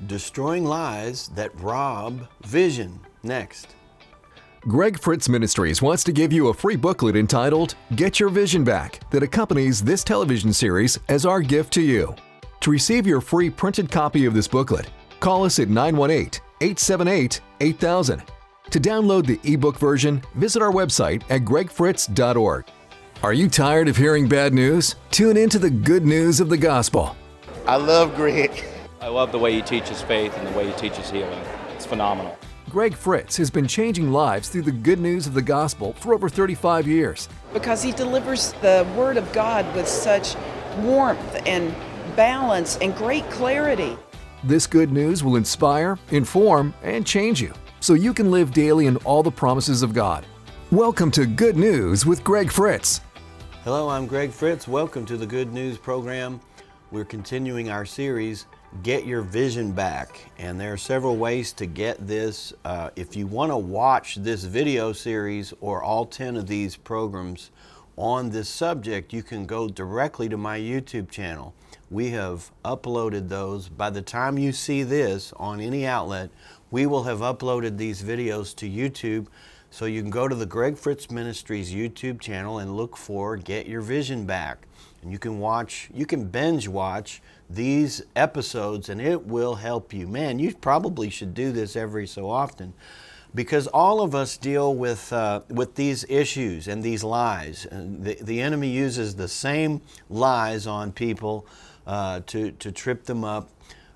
Destroying lies that rob vision. Next. Greg Fritz Ministries wants to give you a free booklet entitled Get Your Vision Back that accompanies this television series as our gift to you. To receive your free printed copy of this booklet, call us at 918-878-8000. To download the ebook version, visit our website at gregfritz.org. Are you tired of hearing bad news? Tune into the good news of the gospel. I love Greg. I love the way he teaches faith and the way he teaches healing. It's phenomenal. Greg Fritz has been changing lives through the good news of the gospel for over 35 years. Because he delivers the Word of God with such warmth and balance and great clarity. This good news will inspire, inform, and change you so you can live daily in all the promises of God. Welcome to Good News with Greg Fritz. Hello, I'm Greg Fritz. Welcome to the Good News program. We're continuing our series, Get Your Vision Back. And there are several ways to get this. If you want to watch this video series or all 10 of these programs on this subject, you can go directly to my YouTube channel. We have uploaded those. By the time you see this on any outlet, we will have uploaded these videos to YouTube. So you can go to the Greg Fritz Ministries YouTube channel and look for Get Your Vision Back. And you can binge watch these episodes and it will help you. Man, you probably should do this every so often because all of us deal with these issues and these lies. And the enemy uses the same lies on people to trip them up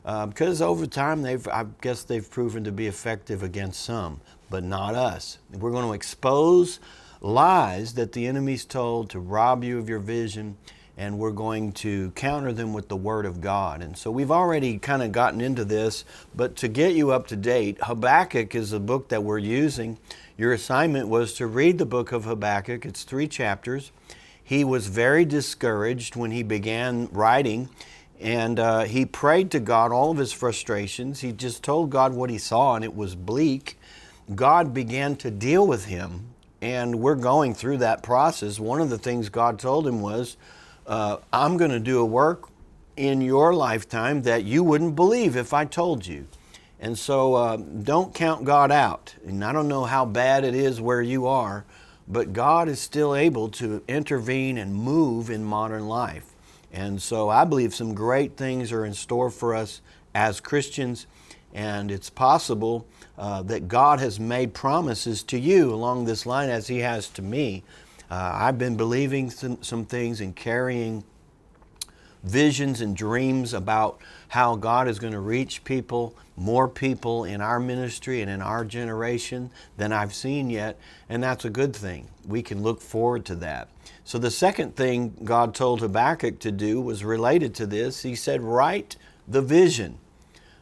because over time I guess they've proven to be effective against some, but not us. We're going to expose lies that the enemy's told to rob you of your vision, and we're going to counter them with the Word of God. And so we've already kind of gotten into this, but to get you up to date, Habakkuk is a book that we're using. Your assignment was to read the book of Habakkuk. It's 3 chapters. He was very discouraged when he began writing, and he prayed to God all of his frustrations. He just told God what he saw, and it was bleak. God began to deal with him, and we're going through that process. One of the things God told him was, I'm going to do a work in your lifetime that you wouldn't believe if I told you. And so don't count God out. And I don't know how bad it is where you are, but God is still able to intervene and move in modern life. And so I believe some great things are in store for us as Christians, and it's possible that God has made promises to you along this line as He has to me. I've been believing some things and carrying visions and dreams about how God is going to reach people, more people in our ministry and in our generation than I've seen yet, and that's a good thing. We can look forward to that. So the second thing God told Habakkuk to do was related to this. He said, write the vision.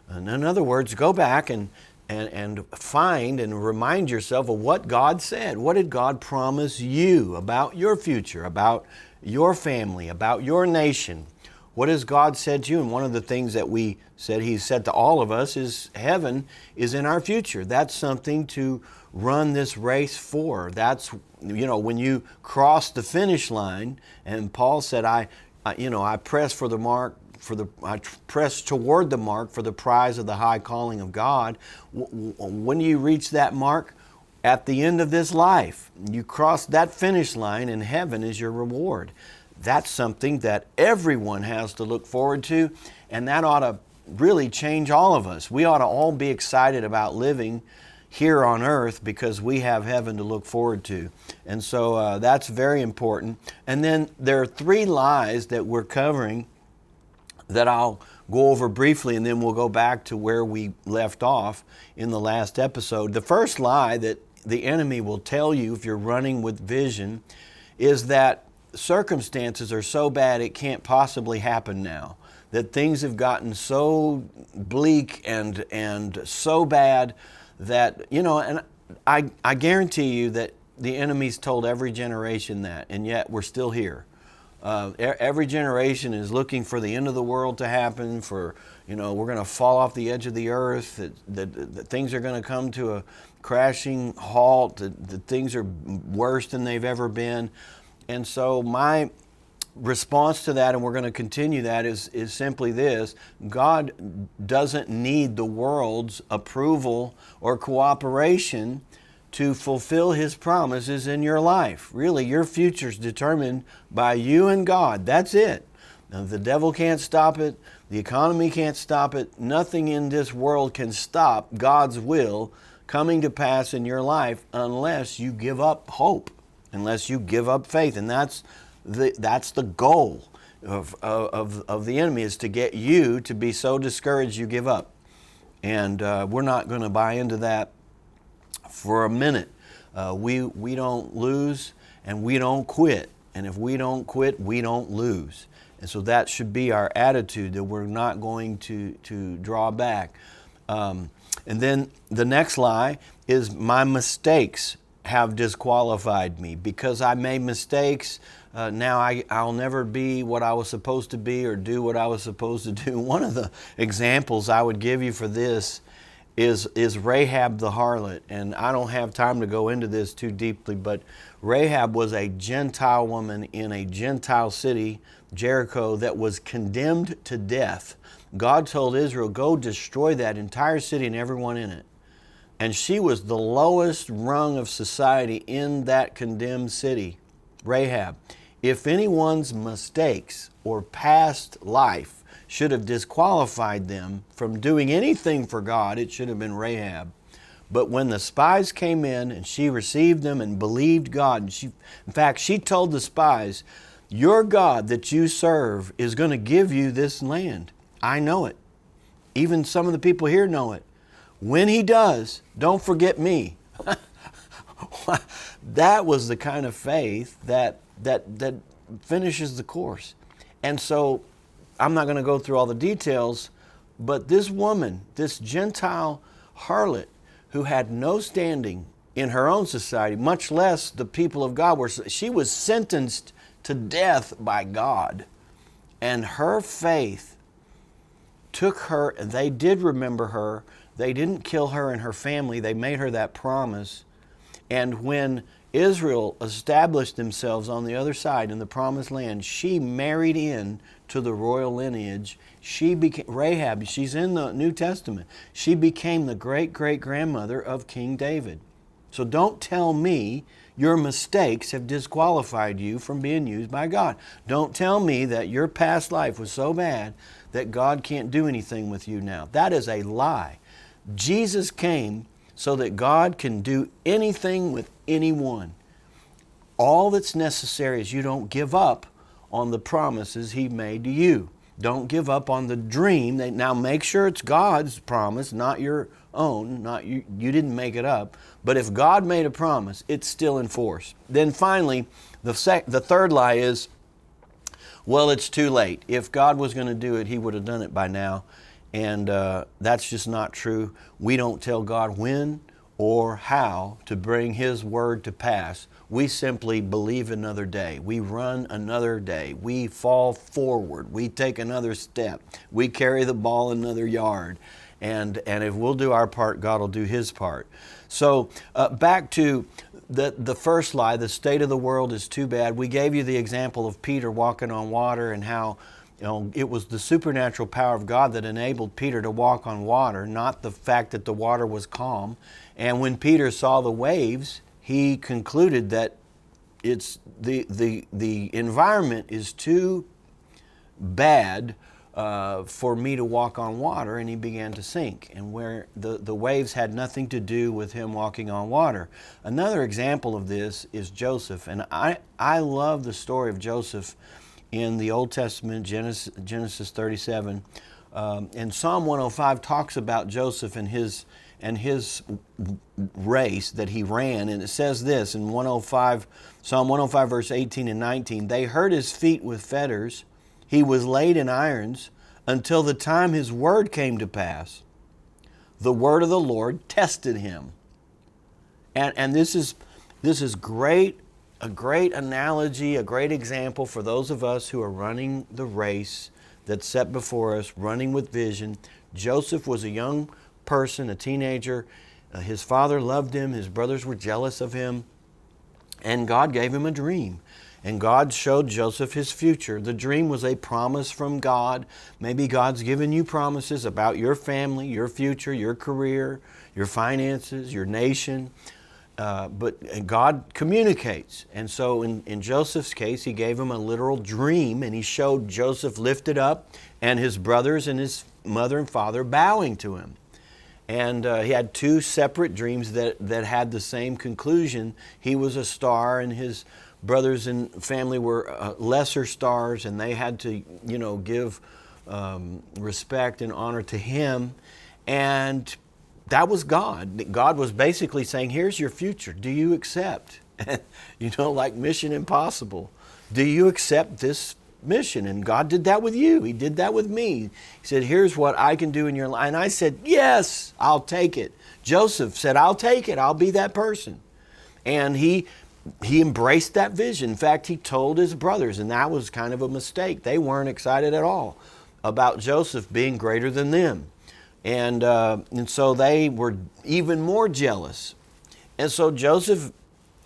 And in other words, go back and find and remind yourself of what God said. What did God promise you about your future, about your family, about your nation? What has God said to you? And one of the things that we said, He said to all of us, is heaven is in our future. That's something to run this race for. That's, when you cross the finish line, and Paul said, I press for the mark, I press toward the mark for the prize of the high calling of God. When you reach that mark, at the end of this life, you cross that finish line and heaven is your reward. That's something that everyone has to look forward to, and that ought to really change all of us. We ought to all be excited about living here on earth because we have heaven to look forward to. And so that's very important. And then there are 3 lies that we're covering that I'll go over briefly, and then we'll go back to where we left off in the last episode. The first lie that the enemy will tell you if you're running with vision is that circumstances are so bad it can't possibly happen now, that things have gotten so bleak and so bad that, and I guarantee you that the enemy's told every generation that, and yet we're still here. Every generation is looking for the end of the world to happen, for, we're going to fall off the edge of the earth, that things are going to come to a crashing halt, that things are worse than they've ever been. And so my response to that, and we're going to continue that, is simply this: God doesn't need the world's approval or cooperation to fulfill His promises in your life. Really, your future's determined by you and God. That's it. Now, the devil can't stop it. The economy can't stop it. Nothing in this world can stop God's will coming to pass in your life unless you give up hope, unless you give up faith. And that's the goal of the enemy, is to get you to be so discouraged you give up. And we're not going to buy into that for a minute. We don't lose and we don't quit. And if we don't quit, we don't lose. And so that should be our attitude, that we're not going to draw back. And then the next lie is, my mistakes have disqualified me. Because I made mistakes, now I'll never be what I was supposed to be or do what I was supposed to do. One of the examples I would give you for this is Rahab the harlot. And I don't have time to go into this too deeply, but Rahab was a Gentile woman in a Gentile city, Jericho, that was condemned to death. God told Israel, go destroy that entire city and everyone in it. And she was the lowest rung of society in that condemned city, Rahab. If anyone's mistakes or past life should have disqualified them from doing anything for God, it should have been Rahab. But when the spies came in and she received them and believed God, and in fact, she told the spies, your God that you serve is going to give you this land. I know it. Even some of the people here know it. When He does, don't forget me. That was the kind of faith that finishes the course. And so I'm not going to go through all the details, but this woman, this Gentile harlot who had no standing in her own society, much less the people of God, she was sentenced to death by God. And her faith took her, and they did remember her. They didn't kill her and her family. They made her that promise. And when Israel established themselves on the other side in the promised land, she married in to the royal lineage. She became Rahab. She's in the New Testament. She became the great-great-grandmother of King David. So don't tell me your mistakes have disqualified you from being used by God. Don't tell me that your past life was so bad that God can't do anything with you now. That is a lie. Jesus came so that God can do anything with anyone. All that's necessary is you don't give up on the promises He made to you. Don't give up on the dream. Now make sure it's God's promise, not your own. Not you didn't make it up. But if God made a promise, it's still in force. Then finally, the third lie is, well, it's too late. If God was going to do it, He would have done it by now. And that's just not true. We don't tell God when or how to bring His word to pass. We simply believe another day. We run another day. We fall forward. We take another step. We carry the ball another yard. And if we'll do our part, God will do His part. So back to the first lie, the state of the world is too bad. We gave you the example of Peter walking on water and how it was the supernatural power of God that enabled Peter to walk on water, not the fact that the water was calm. And when Peter saw the waves, he concluded that it's the environment is too bad for me to walk on water, and he began to sink. And where the waves had nothing to do with him walking on water. Another example of this is Joseph, and I love the story of Joseph in the Old Testament, Genesis 37, and Psalm 105 talks about Joseph and his race that he ran, and it says this in Psalm 105 verse 18 and 19, they hurt his feet with fetters, he was laid in irons until the time his word came to pass. The word of the Lord tested him. And this is great. A great analogy, a great example for those of us who are running the race that's set before us, running with vision. Joseph was a young person, a teenager. His father loved him. His brothers were jealous of him. And God gave him a dream. and God showed Joseph his future. The dream was a promise from God. Maybe God's given you promises about your family, your future, your career, your finances, your nation. But God communicates. And so in Joseph's case, he gave him a literal dream, and he showed Joseph lifted up and his brothers and his mother and father bowing to him. And he had two separate dreams that had the same conclusion. He was a star, and his brothers and family were lesser stars, and they had to, give respect and honor to him. And that was God. God was basically saying, here's your future. Do you accept? Like Mission Impossible. Do you accept this mission? And God did that with you. He did that with me. He said, here's what I can do in your life. And I said, yes, I'll take it. Joseph said, I'll take it. I'll be that person. And he embraced that vision. In fact, he told his brothers, and that was kind of a mistake. They weren't excited at all about Joseph being greater than them. And so they were even more jealous. And so Joseph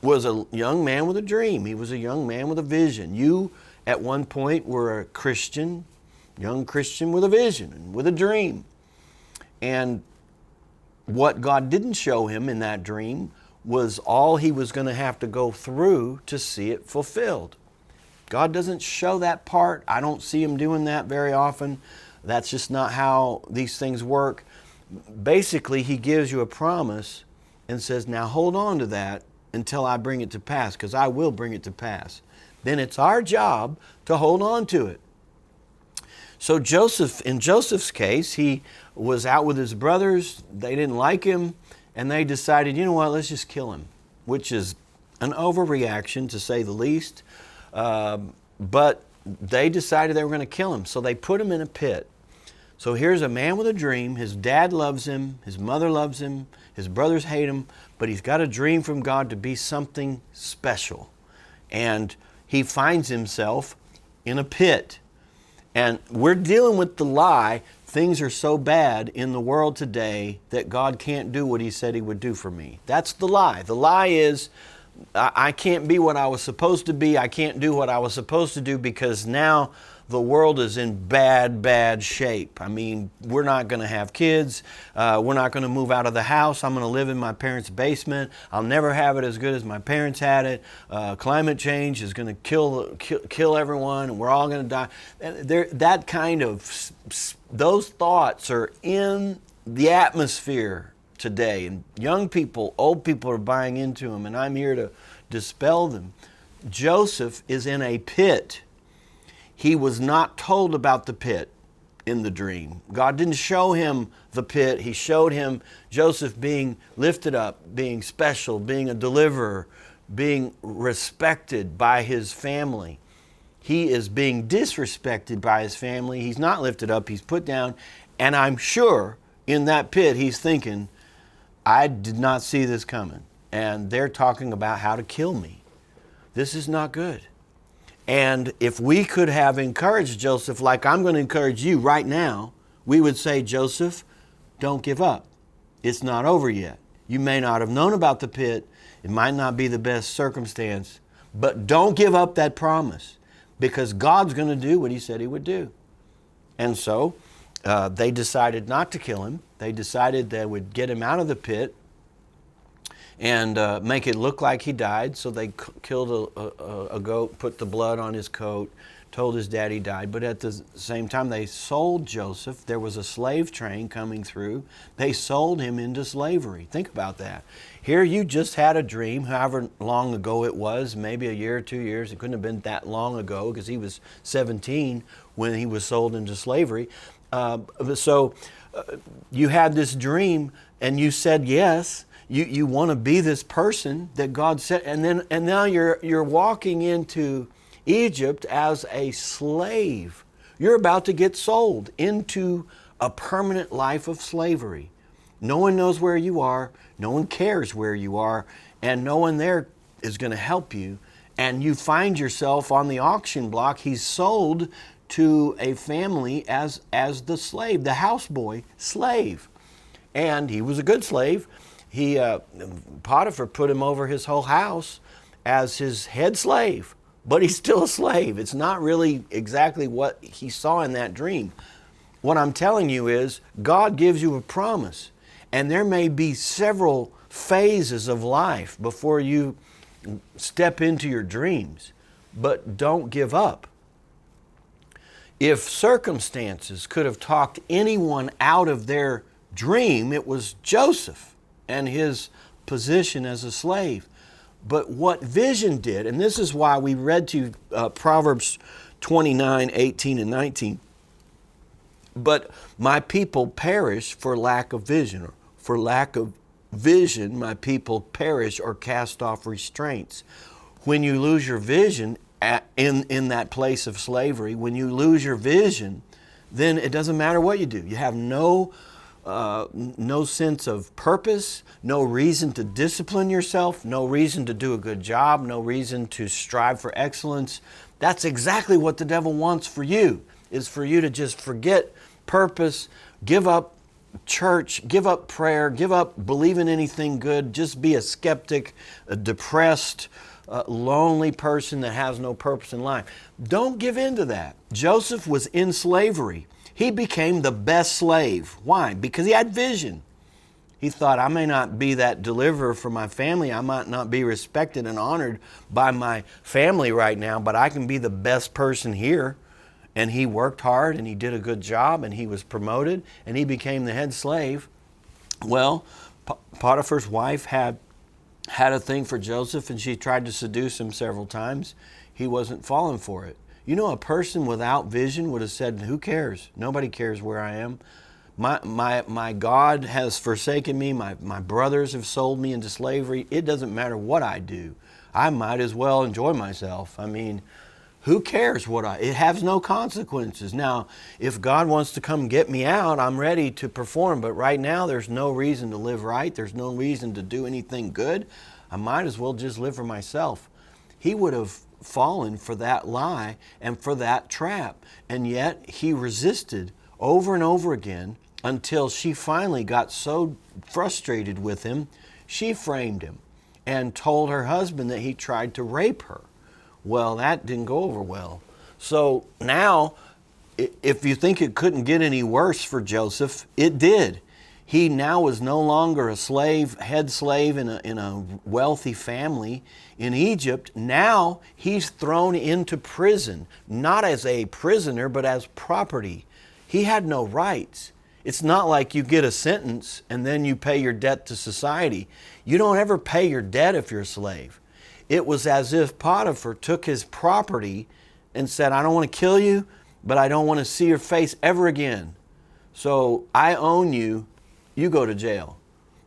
was a young man with a dream. He was a young man with a vision. You, at one point, were a Christian, young Christian with a vision and with a dream. And what God didn't show him in that dream was all he was going to have to go through to see it fulfilled. God doesn't show that part. I don't see him doing that very often. That's just not how these things work. Basically, he gives you a promise and says, now hold on to that until I bring it to pass, because I will bring it to pass. Then it's our job to hold on to it. So in Joseph's case, he was out with his brothers. They didn't like him, and they decided, let's just kill him, which is an overreaction, to say the least. But they decided they were going to kill him, so they put him in a pit. So here's a man with a dream. His dad loves him. His mother loves him. His brothers hate him. But he's got a dream from God to be something special. And he finds himself in a pit. And we're dealing with the lie. Things are so bad in the world today that God can't do what he said he would do for me. That's the lie. The lie is, I can't be what I was supposed to be. I can't do what I was supposed to do because now the world is in bad shape. I mean, we're not going to have kids. We're not going to move out of the house. I'm going to live in my parents' basement. I'll never have it as good as my parents had it. Climate change is going to kill everyone, and we're all going to die. That kind of, those thoughts are in the atmosphere today, and young people, old people are buying into them, and I'm here to dispel them. Joseph is in a pit. He was not told about the pit in the dream. God didn't show him the pit. He showed him Joseph being lifted up, being special, being a deliverer, being respected by his family. He is being disrespected by his family. He's not lifted up. He's put down. And I'm sure in that pit he's thinking, I did not see this coming. And they're talking about how to kill me. This is not good. And if we could have encouraged Joseph like I'm going to encourage you right now, we would say, Joseph, don't give up. It's not over yet. You may not have known about the pit. It might not be the best circumstance, but don't give up that promise, because God's going to do what he said he would do. And so they decided not to kill him. They decided they would get him out of the pit and make it look like he died. So they killed a goat, put the blood on his coat, told his dad he died. But at the same time, they sold Joseph. There was a slave train coming through. They sold him into slavery. Think about that. Here you just had a dream, however long ago it was, maybe a year or 2 years. It couldn't have been that long ago because he was 17 when he was sold into slavery. So you had this dream and you said yes. You want to be this person that God said, and now you're walking into Egypt as a slave. You're about to get sold into a permanent life of slavery. No one knows where you are. No one cares where you are, and no one there is going to help you. And you find yourself on the auction block. He's sold to a family as the slave, the houseboy slave, and he was a good slave. Potiphar put him over his whole house as his head slave. but he's still a slave. It's not really exactly what he saw in that dream. What I'm telling you is God gives you a promise, and there may be several phases of life before you step into your dreams, but don't give up. If circumstances could have talked anyone out of their dream, it was Joseph and his position as a slave. But what vision did, and this is why we read to you Proverbs 29, 18, and 19. But my people perish for lack of vision. Or for lack of vision, my people perish or cast off restraints. When you lose your vision in that place of slavery, when you lose your vision, then it doesn't matter what you do. You have no sense of purpose, no reason to discipline yourself, no reason to do a good job, no reason to strive for excellence. That's exactly what the devil wants for you, is for you to just forget purpose, give up church, give up prayer, give up believing anything good, just be a skeptic, a depressed, lonely person that has no purpose in life. Don't give in to that. Joseph was in slavery. He became the best slave. Why? Because he had vision. He thought, I may not be that deliverer for my family. I might not be respected and honored by my family right now, but I can be the best person here. And he worked hard and he did a good job and he was promoted and he became the head slave. Well, Potiphar's wife had a thing for Joseph and she tried to seduce him several times. He wasn't falling for it. You know, a person without vision would have said, who cares? Nobody cares where I am. My God has forsaken me. My brothers have sold me into slavery. It doesn't matter what I do. I might as well enjoy myself. I mean, who cares it has no consequences. Now, if God wants to come get me out, I'm ready to perform. But right now, there's no reason to live right. There's no reason to do anything good. I might as well just live for myself. He would have fallen for that lie and for that trap. And yet, he resisted over and over again until she finally got so frustrated with him, she framed him and told her husband that he tried to rape her. Well, that didn't go over well. So now, if you think it couldn't get any worse for Joseph, it did. He now was no longer a slave, head slave in a wealthy family in Egypt. Now he's thrown into prison, not as a prisoner, but as property. He had no rights. It's not like you get a sentence and then you pay your debt to society. You don't ever pay your debt if you're a slave. It was as if Potiphar took his property and said, I don't want to kill you, but I don't want to see your face ever again. So I own you, you go to jail.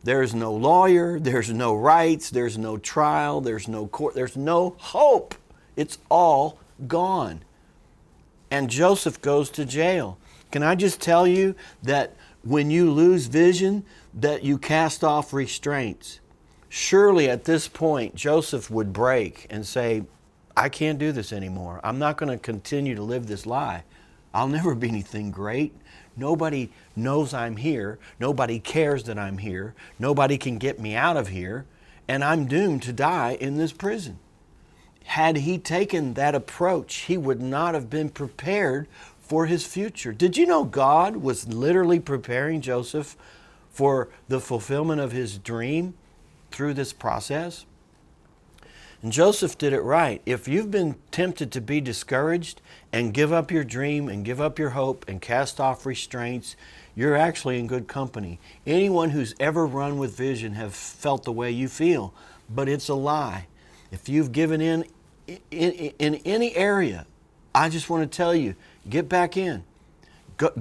There's no lawyer, there's no rights, there's no trial, there's no court, there's no hope. It's all gone. And Joseph goes to jail. Can I just tell you that when you lose vision, that you cast off restraints? Surely at this point, Joseph would break and say, I can't do this anymore. I'm not going to continue to live this lie. I'll never be anything great. Nobody knows I'm here. Nobody cares that I'm here. Nobody can get me out of here. And I'm doomed to die in this prison. Had he taken that approach, he would not have been prepared for his future. Did you know God was literally preparing Joseph for the fulfillment of his dream through this process? And Joseph did it right. If you've been tempted to be discouraged and give up your dream and give up your hope and cast off restraints, you're actually in good company. Anyone who's ever run with vision have felt the way you feel, but it's a lie. If you've given in any area, I just want to tell you, get back in.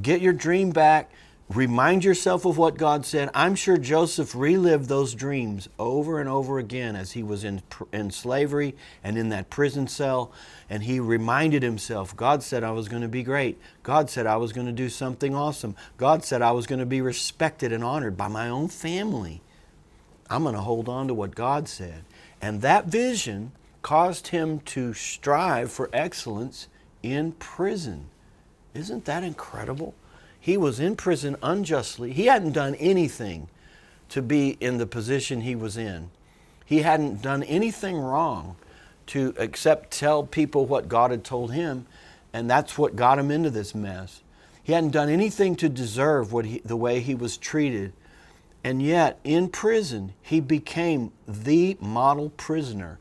Get your dream back. Remind yourself of what God said. I'm sure Joseph relived those dreams over and over again as he was in slavery and in that prison cell. And he reminded himself, God said I was going to be great. God said I was going to do something awesome. God said I was going to be respected and honored by my own family. I'm going to hold on to what God said. And that vision caused him to strive for excellence in prison. Isn't that incredible? He was in prison unjustly. He hadn't done anything to be in the position he was in. He hadn't done anything wrong to except tell people what God had told him, and that's what got him into this mess. He hadn't done anything to deserve the way he was treated, and yet in prison he became the model prisoner.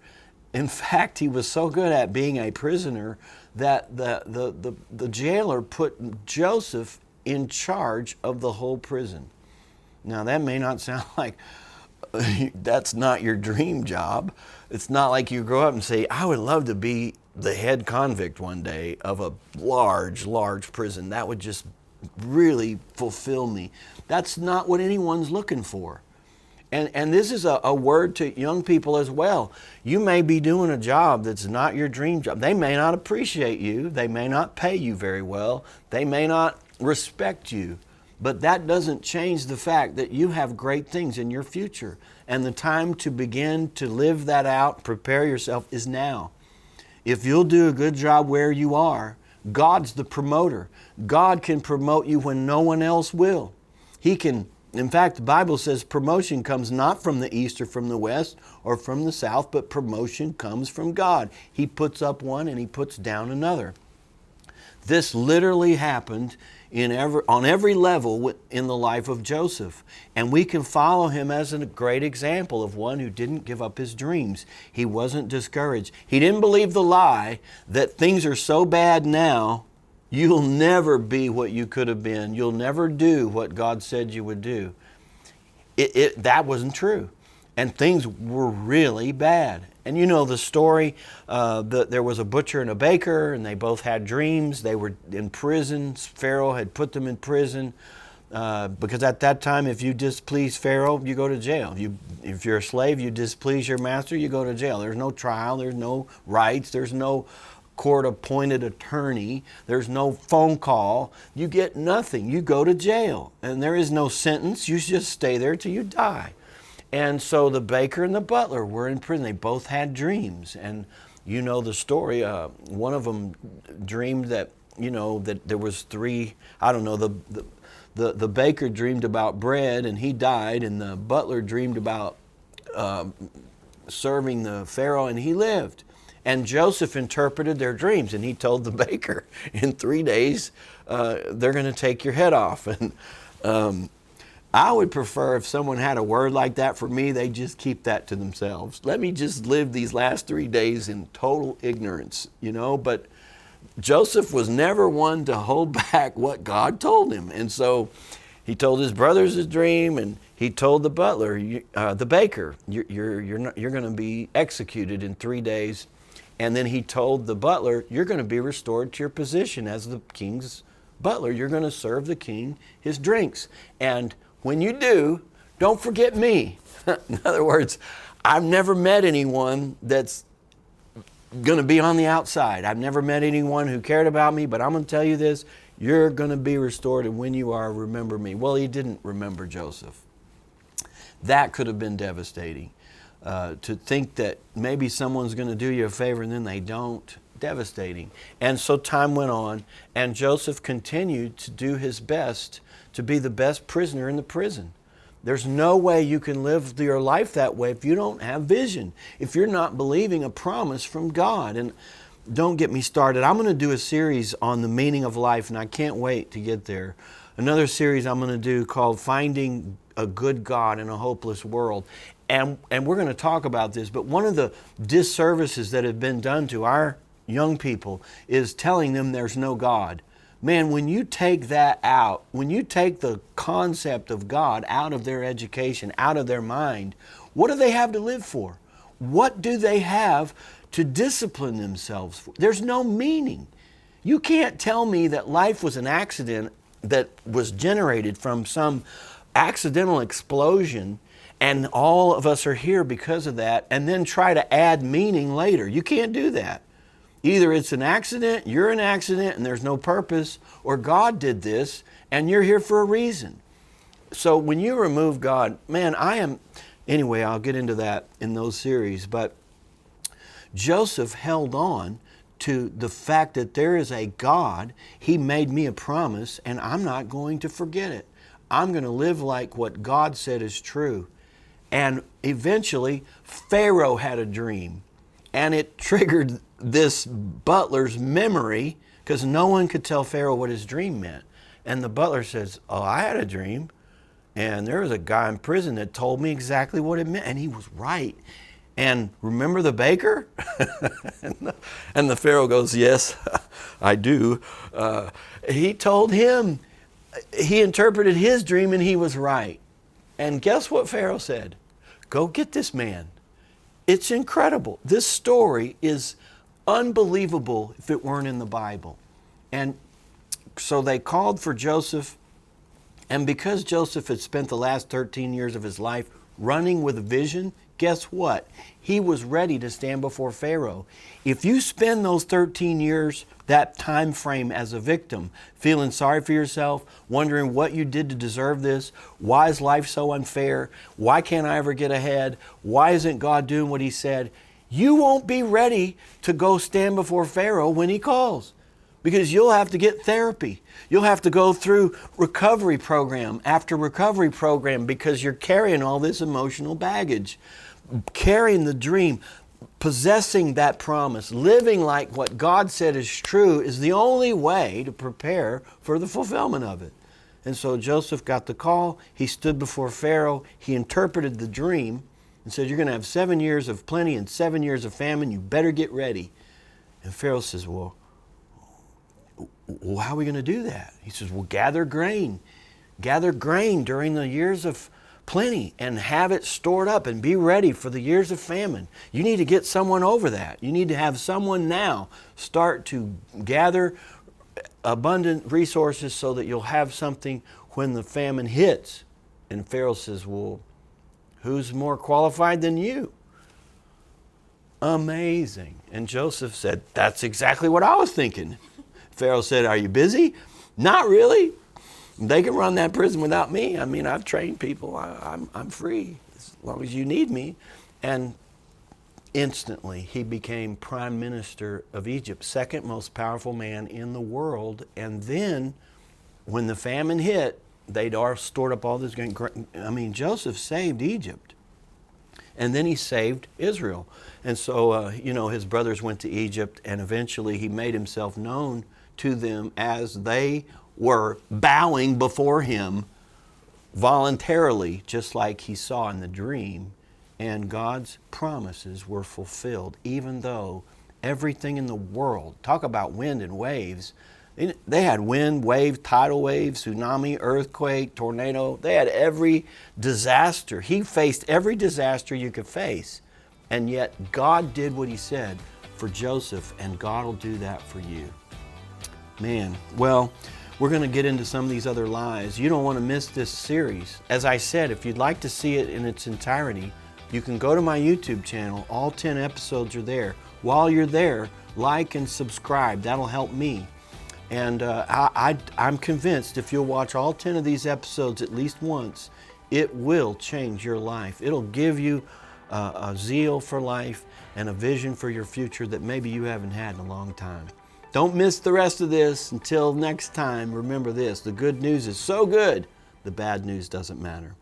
In fact, he was so good at being a prisoner that the jailer put Joseph in charge of the whole prison. Now that may not sound like that's not your dream job. It's not like you grow up and say, I would love to be the head convict one day of a large prison. That would just really fulfill me. That's not what anyone's looking for. And this is a word to young people as well. You may be doing a job that's not your dream job. They may not appreciate you. They may not pay you very well. They may not respect you. But that doesn't change the fact that you have great things in your future. And the time to begin to live that out, prepare yourself, is now. If you'll do a good job where you are, God's the promoter. God can promote you when no one else will. He can, in fact, the Bible says promotion comes not from the east or from the west or from the south, but promotion comes from God. He puts up one and He puts down another. This literally happened on every level in the life of Joseph. And we can follow him as a great example of one who didn't give up his dreams. He wasn't discouraged. He didn't believe the lie that things are so bad now, you'll never be what you could have been. You'll never do what God said you would do. That wasn't true. And things were really bad. And you know the story, there was a butcher and a baker, and they both had dreams. They were in prison. Pharaoh had put them in prison because at that time, if you displease Pharaoh, you go to jail. If you're a slave, you displease your master, you go to jail. There's no trial, there's no rights, there's no court-appointed attorney, there's no phone call. You get nothing. You go to jail, and there is no sentence. You just stay there till you die. And so the baker and the butler were in prison. They both had dreams. And you know the story. One of them dreamed that, that there was three, the baker dreamed about bread and he died, and the butler dreamed about serving the Pharaoh and he lived. And Joseph interpreted their dreams, and he told the baker, in 3 days, they're going to take your head off. And I would prefer if someone had a word like that for me, they just keep that to themselves. Let me just live these last 3 days in total ignorance, But Joseph was never one to hold back what God told him. And so he told his brothers his dream, and he told the butler, the baker, you're going to be executed in 3 days. And then he told the butler, you're going to be restored to your position as the king's butler. You're going to serve the king his drinks. And when you do, don't forget me. In other words, I've never met anyone that's going to be on the outside. I've never met anyone who cared about me, but I'm going to tell you this, you're going to be restored, and when you are, remember me. Well, he didn't remember Joseph. That could have been devastating. To think that maybe someone's going to do you a favor and then they don't. Devastating. And so time went on, and Joseph continued to do his best to be the best prisoner in the prison. There's no way you can live your life that way if you don't have vision, if you're not believing a promise from God. And don't get me started. I'm going to do a series on the meaning of life, and I can't wait to get there. Another series I'm going to do called Finding a Good God in a Hopeless World. And we're going to talk about this, but one of the disservices that have been done to our young people is telling them there's no God. Man, when you take that out, when you take the concept of God out of their education, out of their mind, what do they have to live for? What do they have to discipline themselves for? There's no meaning. You can't tell me that life was an accident that was generated from some accidental explosion and all of us are here because of that, and then try to add meaning later. You can't do that. Either it's an accident, you're an accident, and there's no purpose, or God did this, and you're here for a reason. So when you remove God, man, anyway, I'll get into that in those series, but Joseph held on to the fact that there is a God. He made me a promise, and I'm not going to forget it. I'm going to live like what God said is true. And eventually, Pharaoh had a dream. And it triggered this butler's memory because no one could tell Pharaoh what his dream meant. And the butler says, oh, I had a dream. And there was a guy in prison that told me exactly what it meant. And he was right. And remember the baker? and the Pharaoh goes, yes, I do. He told him, he interpreted his dream and he was right. And guess what Pharaoh said? Go get this man. It's incredible. This story is unbelievable if it weren't in the Bible. And so they called for Joseph. And because Joseph had spent the last 13 years of his life running with a vision, guess what? He was ready to stand before Pharaoh. If you spend those 13 years, that time frame as a victim, feeling sorry for yourself, wondering what you did to deserve this, why is life so unfair, why can't I ever get ahead, why isn't God doing what he said, you won't be ready to go stand before Pharaoh when he calls. Because you'll have to get therapy. You'll have to go through recovery program after recovery program because you're carrying all this emotional baggage. Carrying the dream, possessing that promise, living like what God said is true is the only way to prepare for the fulfillment of it. And so Joseph got the call. He stood before Pharaoh. He interpreted the dream and said, you're going to have 7 years of plenty and 7 years of famine. You better get ready. And Pharaoh says, well, how are we going to do that? He says, well, gather grain. Gather grain during the years of plenty and have it stored up and be ready for the years of famine. You need to get someone over that. You need to have someone now start to gather abundant resources so that you'll have something when the famine hits. And Pharaoh says, well, who's more qualified than you? Amazing. And Joseph said, that's exactly what I was thinking. Pharaoh said, are you busy? Not really. They can run that prison without me. I mean, I've trained people. I'm free as long as you need me. And instantly, he became prime minister of Egypt, second most powerful man in the world. And then, when the famine hit, they'd all stored up all this grain. I mean, Joseph saved Egypt. And then he saved Israel. And so, his brothers went to Egypt, and eventually he made himself known to them as they were bowing before him voluntarily, just like he saw in the dream. And God's promises were fulfilled, even though everything in the world, talk about wind and waves, they had wind, wave, tidal wave, tsunami, earthquake, tornado. They had every disaster. He faced every disaster you could face. And yet God did what he said for Joseph, and God will do that for you. Man, well, we're going to get into some of these other lies. You don't want to miss this series. As I said, if you'd like to see it in its entirety, you can go to my YouTube channel. All 10 episodes are there. While you're there, like and subscribe. That'll help me. And I'm convinced if you'll watch all 10 of these episodes at least once, it will change your life. It'll give you a zeal for life and a vision for your future that maybe you haven't had in a long time. Don't miss the rest of this. Until next time, remember this: the good news is so good, the bad news doesn't matter.